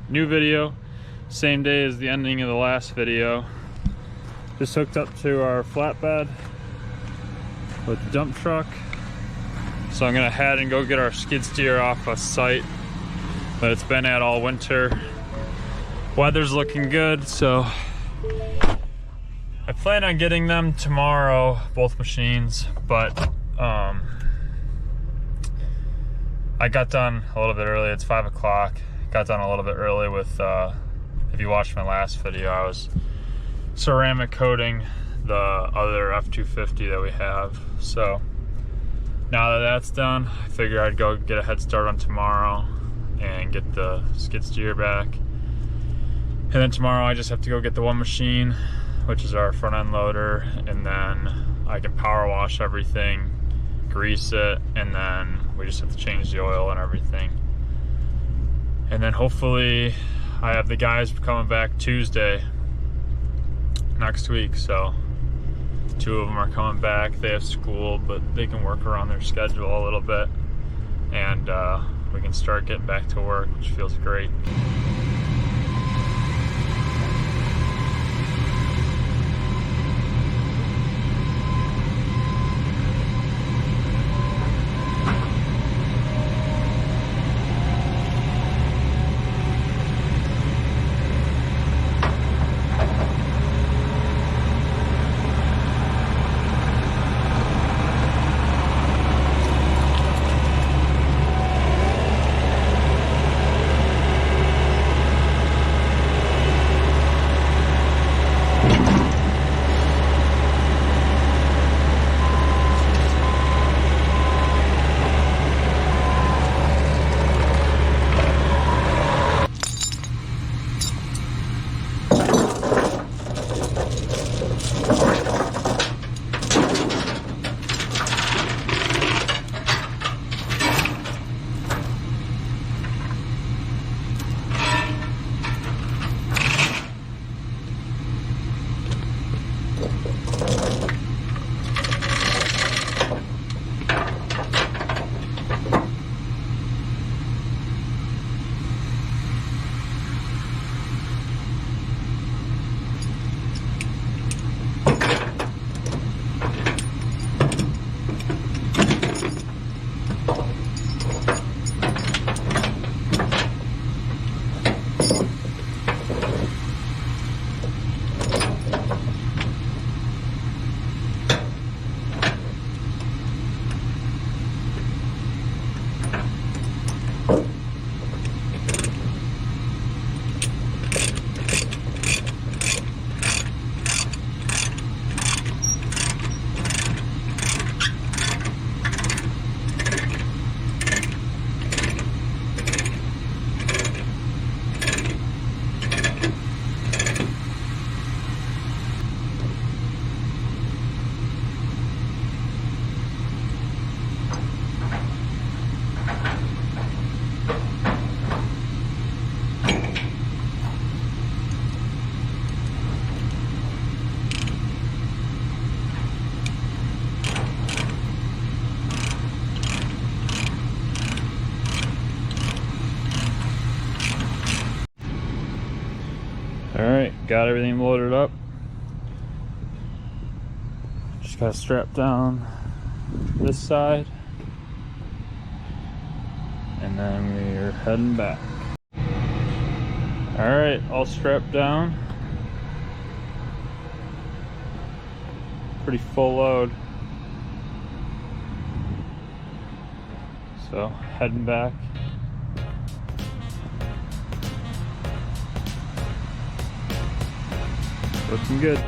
new video, same day as the ending of the last video. Just hooked up to our flatbed with the dump truck. So I'm gonna head and go get our skid steer off a site that it's been at all winter. Weather's looking good, so I plan on getting them tomorrow, both machines, but I got done a little bit early. It's 5 o'clock. Got done a little bit early with, if you watched my last video, I was ceramic coating the other F-250 that we have. So now that that's done, I figured I'd go get a head start on tomorrow and get the skid steer back. And then tomorrow I just have to go get the one machine, which is our front end loader, and then I can power wash everything, grease it, and then we just have to change the oil and everything. And then hopefully I have the guys coming back Tuesday next week, so 2 of them are coming back. They have school, but they can work around their schedule a little bit, and we can start getting back to work, which feels great. Alright, got everything loaded up. Just gotta strap down this side, and then we're heading back. Alright, all strapped down. Pretty full load. So, heading back. Looking good.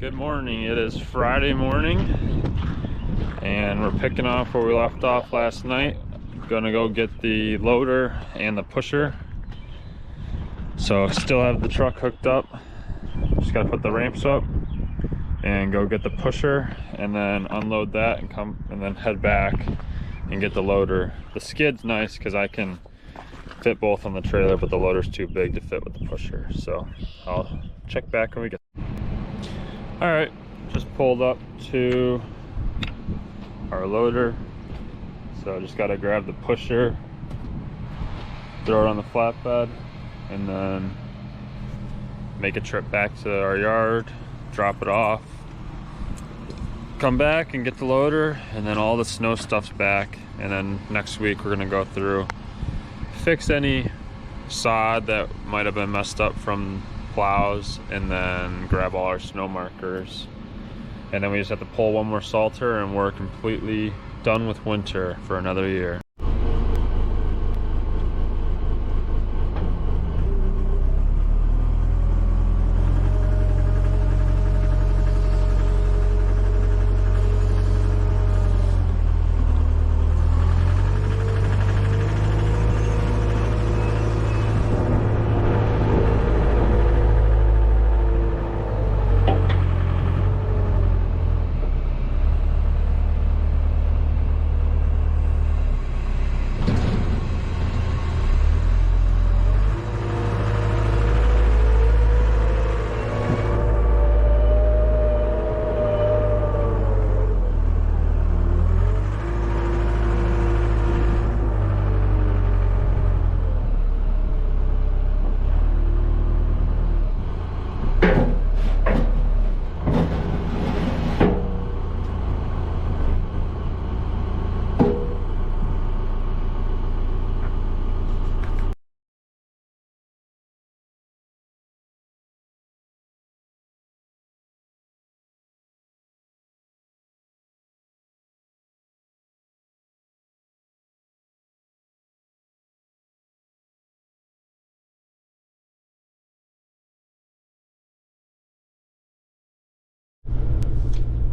Good morning. It is Friday morning and we're picking off where we left off last night. Gonna go get the loader and the pusher. So still have the truck hooked up. Just gotta put the ramps up and go get the pusher and then unload that and come and then head back and get the loader. The skid's nice because I can fit both on the trailer, but the loader's too big to fit with the pusher. So I'll check back when we get. All right, just pulled up to our loader. So just gotta grab the pusher, throw it on the flatbed, and then make a trip back to our yard, drop it off, come back and get the loader, and then all the snow stuff's back. And then next week we're gonna go through, fix any sod that might have been messed up from plows, and then grab all our snow markers. And then we just have to pull one more salter and we're completely done with winter for another year.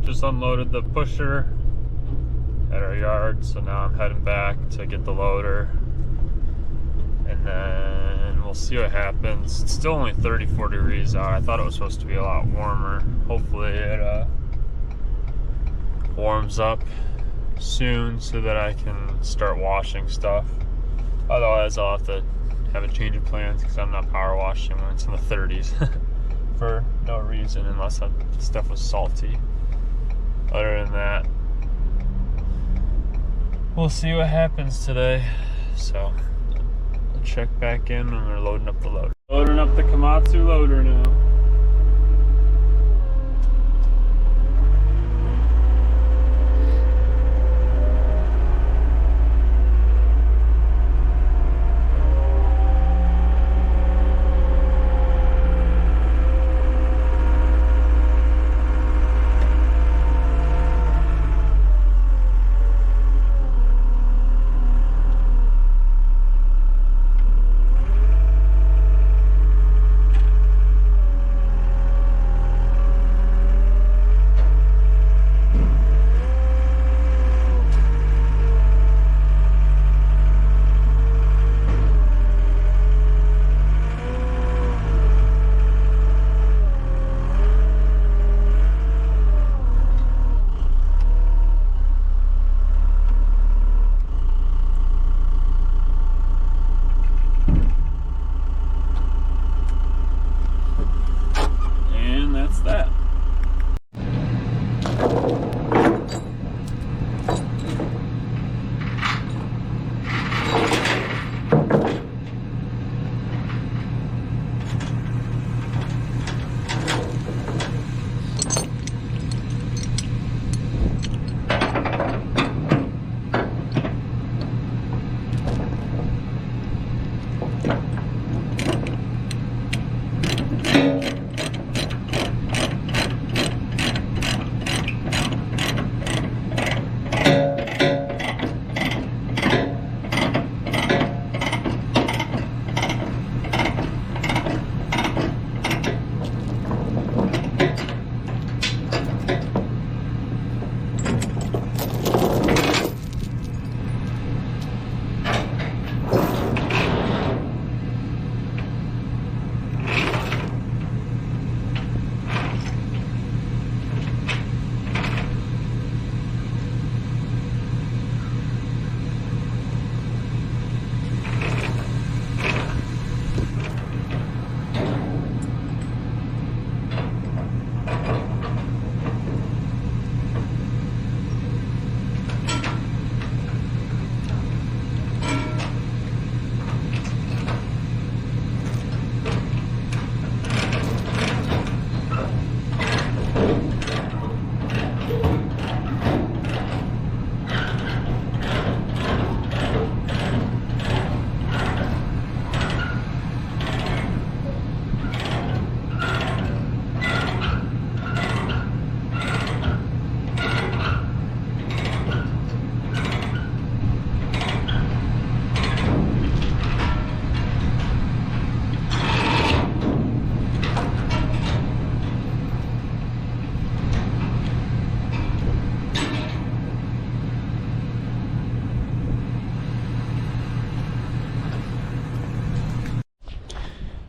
Just unloaded the pusher at our yard, so now I'm heading back to get the loader, and then we'll see what happens. It's still only 34 degrees out. I thought it was supposed to be a lot warmer. Hopefully it warms up soon so that I can start washing stuff. Otherwise I'll have to have a change of plans because I'm not power washing when it's in the 30s for no reason, unless the stuff was salty. Other than that, we'll see what happens today. So I'll check back in when we're loading up the loader. Loading up the Komatsu loader now.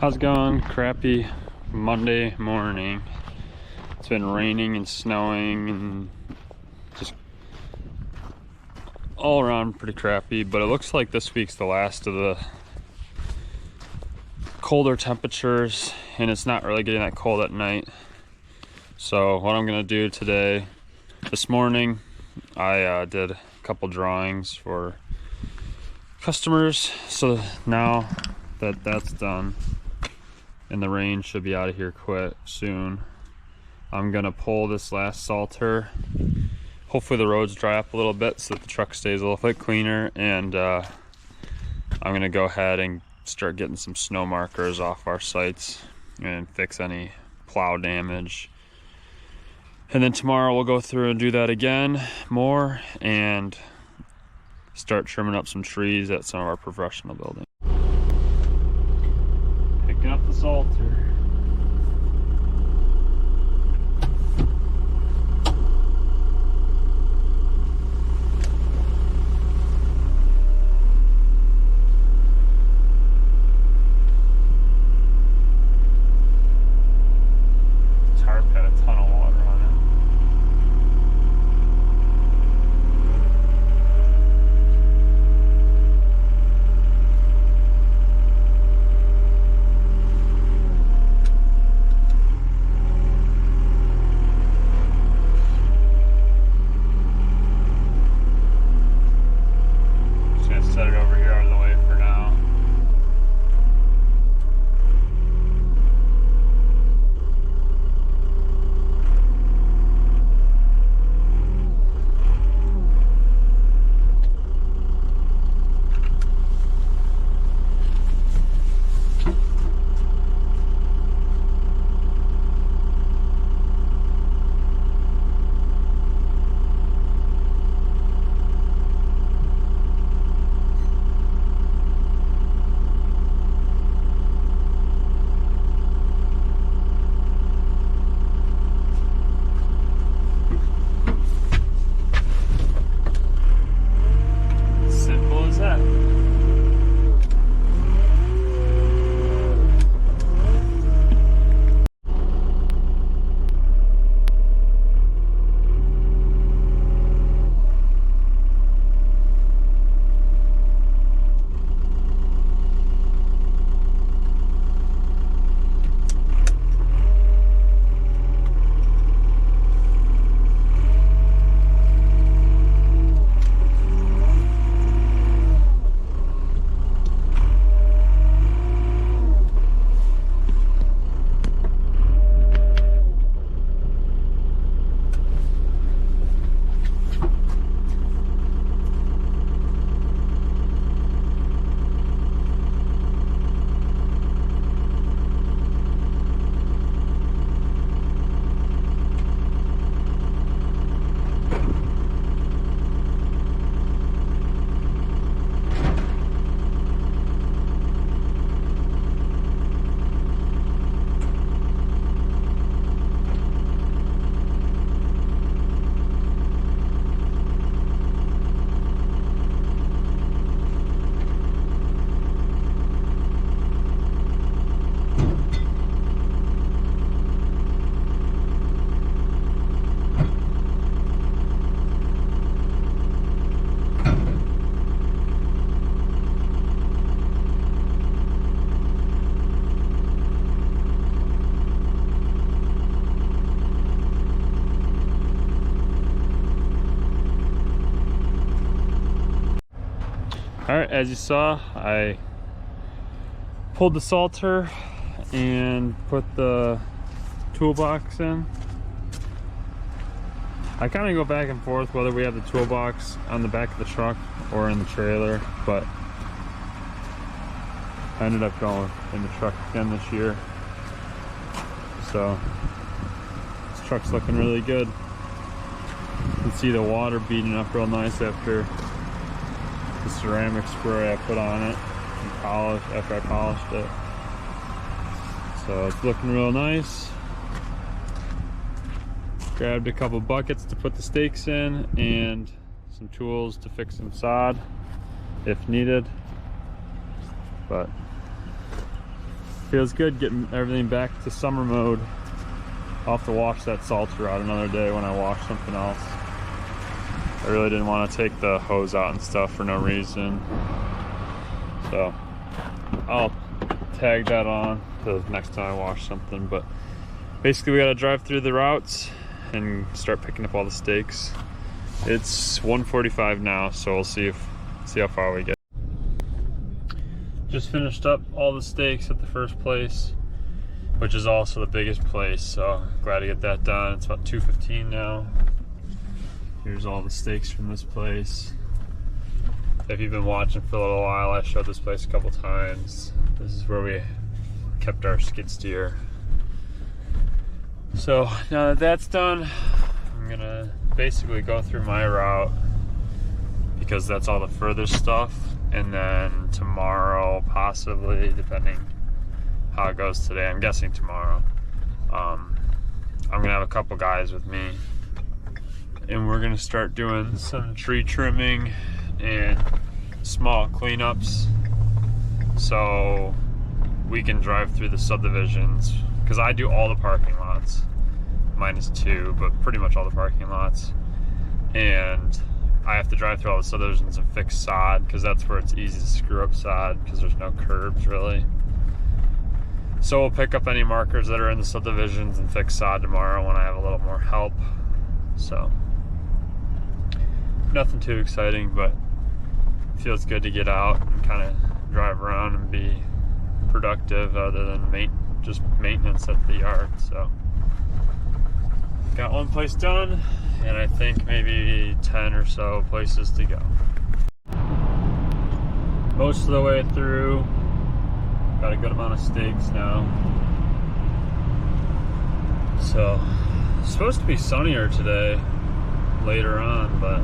How's it going? Crappy Monday morning. It's been raining and snowing and just all around pretty crappy, but it looks like this week's the last of the colder temperatures, and it's not really getting that cold at night. So what I'm gonna do today, this morning, I did a couple drawings for customers. So now that that's done and the rain should be out of here quick soon, I'm gonna pull this last salter. Hopefully the roads dry up a little bit so that the truck stays a little bit cleaner, and I'm gonna go ahead and start getting some snow markers off our sites and fix any plow damage. And then tomorrow we'll go through and do that again more and start trimming up some trees at some of our professional buildings. Picking up the salter. Tarp had a ton of water on it. Just gonna set it over here out of the way for now. Simple as that. All right, as you saw, I pulled the salter and put the toolbox in. I kind of go back and forth whether we have the toolbox on the back of the truck or in the trailer, but I ended up going in the truck again this year. So this truck's looking really good. You can see the water beating up real nice after the ceramic spray I put on it and polished after I polished it. So it's looking real nice. Grabbed a couple buckets to put the stakes in and some tools to fix some sod if needed. But Feels good getting everything back to summer mode. I'll have to wash that Salter out another day when I wash something else. I really didn't want to take the hose out and stuff for no reason. So I'll tag that on to next time I wash something. But basically we got to drive through the routes and start picking up all the steaks. It's 1:45 now, so we'll see how far we get. Just finished up all the steaks at the first place, which is also the biggest place, so glad to get that done. It's about 2:15 now. Here's all the steaks from this place. If you've been watching for a little while, I showed this place a couple times. This is where we kept our skid steer. So now that that's done, I'm gonna basically go through my route because that's all the further stuff. And then tomorrow, possibly, depending how it goes today, I'm guessing tomorrow, I'm gonna have a couple guys with me and we're gonna start doing some tree trimming and small cleanups so we can drive through the subdivisions, because I do all the parking lots minus 2, but pretty much all the parking lots, and I have to drive through all the subdivisions and fix sod, because that's where it's easy to screw up sod because there's no curbs really. So we'll pick up any markers that are in the subdivisions and fix sod tomorrow when I have a little more help. So nothing too exciting, but it feels good to get out and kind of drive around and be productive other than just maintenance at the yard. So got one place done, and I think maybe 10 or so places to go. Most of the way through, got a good amount of steaks now. So it's supposed to be sunnier today later on, but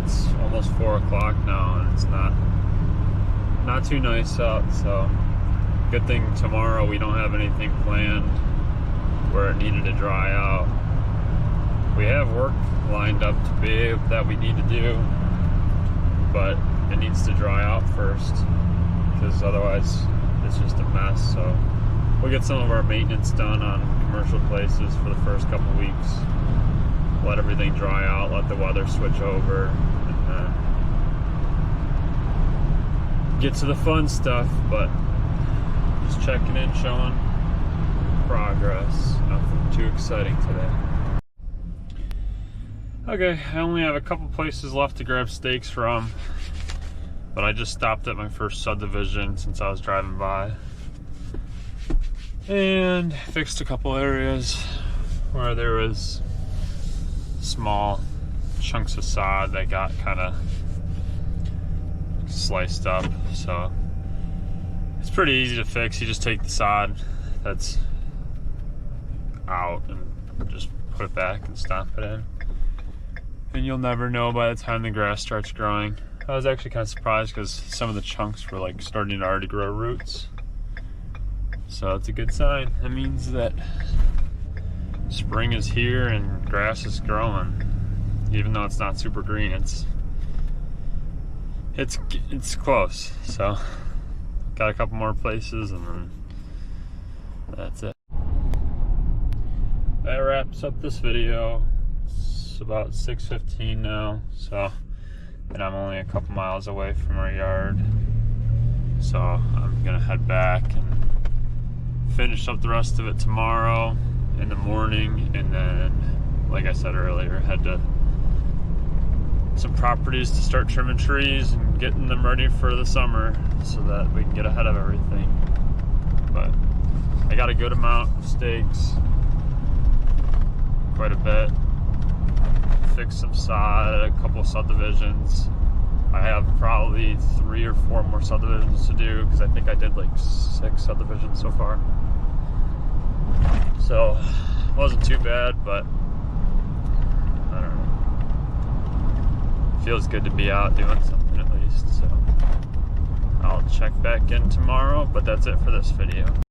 it's almost 4 o'clock now and it's not too nice out. So good thing tomorrow we don't have anything planned where it needed to dry out. We have work lined up to be that we need to do, but it needs to dry out first, because otherwise it's just a mess. So we'll get some of our maintenance done on commercial places for the first couple weeks, let everything dry out, let the weather switch over, and then get to the fun stuff. But just checking in, showing progress. Nothing too exciting today. Okay, I only have a couple places left to grab steaks from, but I just stopped at my first subdivision since I was driving by and fixed a couple areas where there was small chunks of sod that got kind of sliced up. So it's pretty easy to fix. You just take the sod that's out and just put it back and stomp it in, and you'll never know by the time the grass starts growing. I was actually kind of surprised because some of the chunks were like starting to already grow roots. So it's a good sign. That means that spring is here and grass is growing. Even though it's not super green, it's close. So got a couple more places and then that's it. That wraps up this video. It's about 6:15 now, so, and I'm only a couple miles away from our yard, so I'm gonna head back and finish up the rest of it tomorrow in the morning, and then, like I said earlier, head to some properties to start trimming trees and getting them ready for the summer so that we can get ahead of everything. But I got a good amount of steaks, quite a bit. Fixed some sod at a couple subdivisions. I have probably 3 or 4 more subdivisions to do because I think I did like 6 subdivisions so far. So it wasn't too bad, but I don't know. Feels good to be out doing something at least. So I'll check back in tomorrow, but that's it for this video.